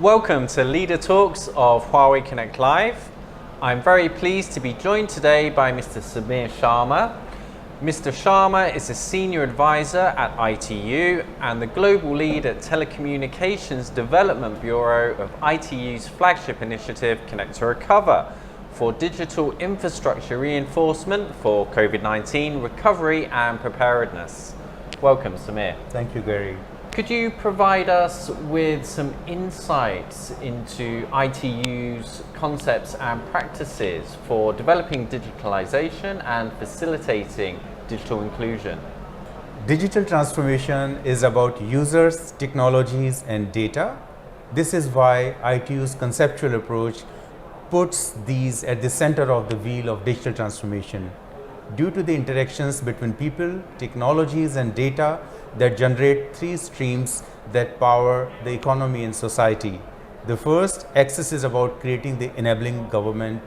Welcome to Leader Talks of Huawei Connect Live. I'm very pleased to be joined today by Mr. Samir Sharma. Mr. Sharma is a Senior Advisor at ITU and the Global Lead at Telecommunications Development Bureau of ITU's flagship initiative, Connect2Recover, for digital infrastructure reinforcement for COVID-19 recovery and preparedness. Welcome, Samir. Thank you, Gary. Could you provide us with some insights into ITU's concepts and practices for developing digitalization and facilitating digital inclusion? Digital transformation is about users, technologies, and data. This is why ITU's conceptual approach puts these at the center of the wheel of digital transformation. Due to the interactions between people, technologies, and data that generate three streams that power the economy and society. The first axis is about creating the enabling government,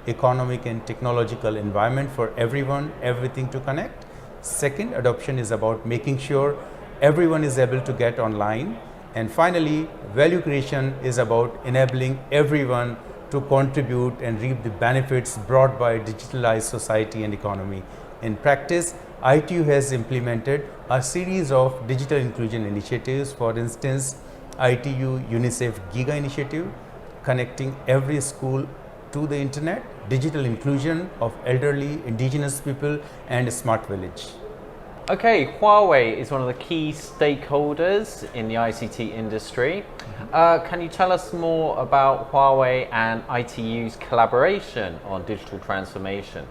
economic, and technological environment for everyone, everything to connect. Second, adoption is about making sure everyone is able to get online. And finally, value creation is about enabling everyone to contribute and reap the benefits brought by a digitalized society and economy. In practice, ITU has implemented a series of digital inclusion initiatives. For instance, ITU UNICEF GIGA initiative, connecting every school to the internet, digital inclusion of elderly, indigenous people, and smart village. Okay, Huawei is one of the key stakeholders in the ICT industry. Can you tell us more about Huawei and ITU's collaboration on digital transformation?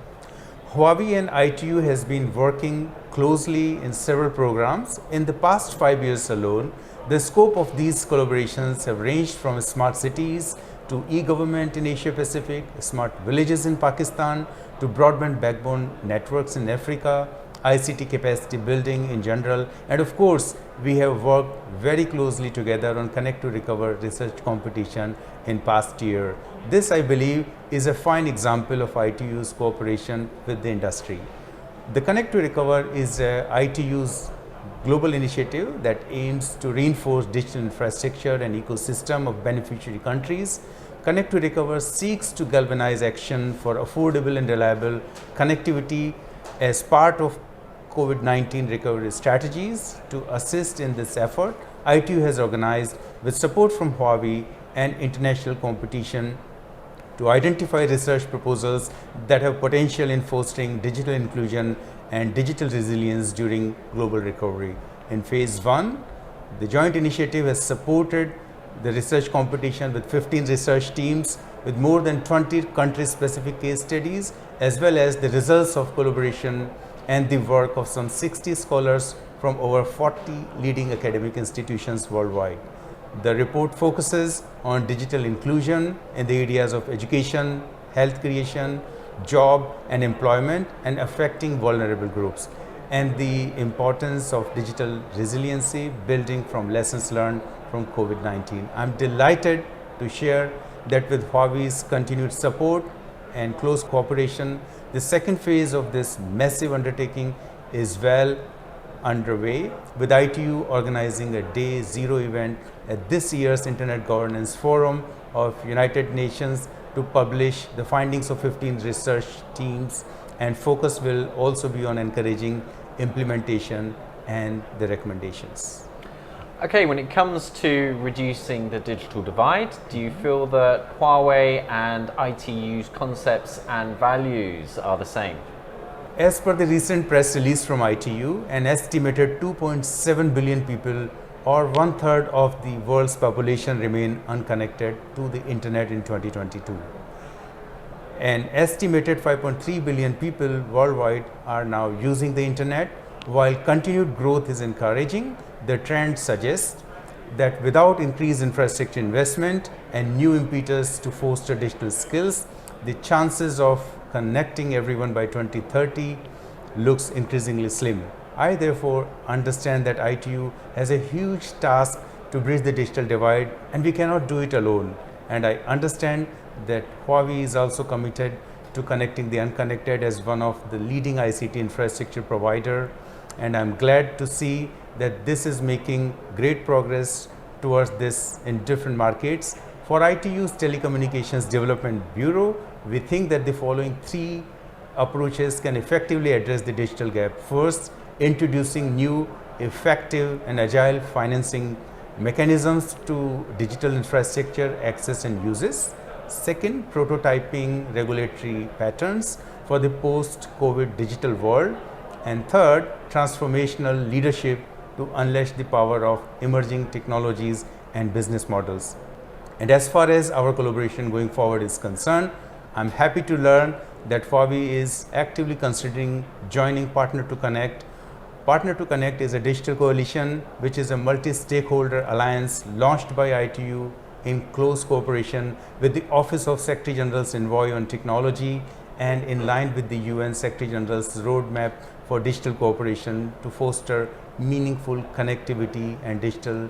Huawei and ITU has been working closely in several programs. In the past 5 years alone, the scope of these collaborations have ranged from smart cities to e-government in Asia Pacific, smart villages in Pakistan, to broadband backbone networks in Africa, ICT capacity building in general, and of course, we have worked very closely together on Connect2Recover research competition in past year. This, I believe, is a fine example of ITU's cooperation with the industry. The Connect2Recover is ITU's global initiative that aims to reinforce digital infrastructure and ecosystem of beneficiary countries. Connect2Recover seeks to galvanize action for affordable and reliable connectivity as part of COVID-19 recovery strategies. To assist in this effort, ITU has organized, with support from Huawei and international competition, to identify research proposals that have potential in fostering digital inclusion and digital resilience during global recovery. In phase 1, the joint initiative has supported the research competition with 15 research teams with more than 20 country-specific case studies, as well as the results of collaboration and the work of some 60 scholars from over 40 leading academic institutions worldwide. The report focuses on digital inclusion in the areas of education, health creation, job and employment, and affecting vulnerable groups, and the importance of digital resiliency building from lessons learned from COVID-19. I'm delighted to share that with Huawei's continued support and close cooperation, the second phase of this massive undertaking is well underway, with ITU organizing a Day Zero event at this year's Internet Governance Forum of United Nations to publish the findings of 15 research teams, and focus will also be on encouraging implementation and the recommendations. Okay, when it comes to reducing the digital divide, do you feel that Huawei and ITU's concepts and values are the same? As per the recent press release from ITU, an estimated 2.7 billion people, or 1/3 of the world's population, remain unconnected to the internet in 2022. An estimated 5.3 billion people worldwide are now using the internet. While continued growth is encouraging, the trend suggests that without increased infrastructure investment and new impetus to foster digital skills, the chances of connecting everyone by 2030 looks increasingly slim. I therefore understand that ITU has a huge task to bridge the digital divide, and we cannot do it alone. And I understand that Huawei is also committed to connecting the unconnected as one of the leading ICT infrastructure provider, and I'm glad to see that this is making great progress towards this in different markets. For ITU's Telecommunications Development Bureau, we think that the following three approaches can effectively address the digital gap. First, introducing new, effective and agile financing mechanisms to digital infrastructure access and uses. Second, prototyping regulatory patterns for the post-COVID digital world. And third, transformational leadership to unleash the power of emerging technologies and business models. And as far as our collaboration going forward is concerned, I'm happy to learn that Huawei is actively considering joining Partner2Connect. Partner2Connect is a digital coalition which is a multi-stakeholder alliance launched by ITU in close cooperation with the Office of Secretary General's Envoy on Technology and in line with the UN Secretary General's roadmap for digital cooperation to foster meaningful connectivity and digital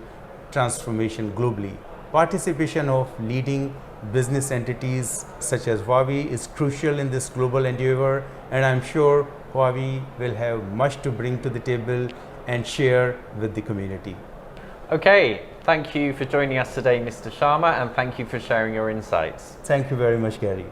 transformation globally. Participation of leading business entities such as Huawei is crucial in this global endeavor, and I'm sure Huawei will have much to bring to the table and share with the community. Okay, thank you for joining us today, Mr. Sharma, and thank you for sharing your insights. Thank you very much, Gary.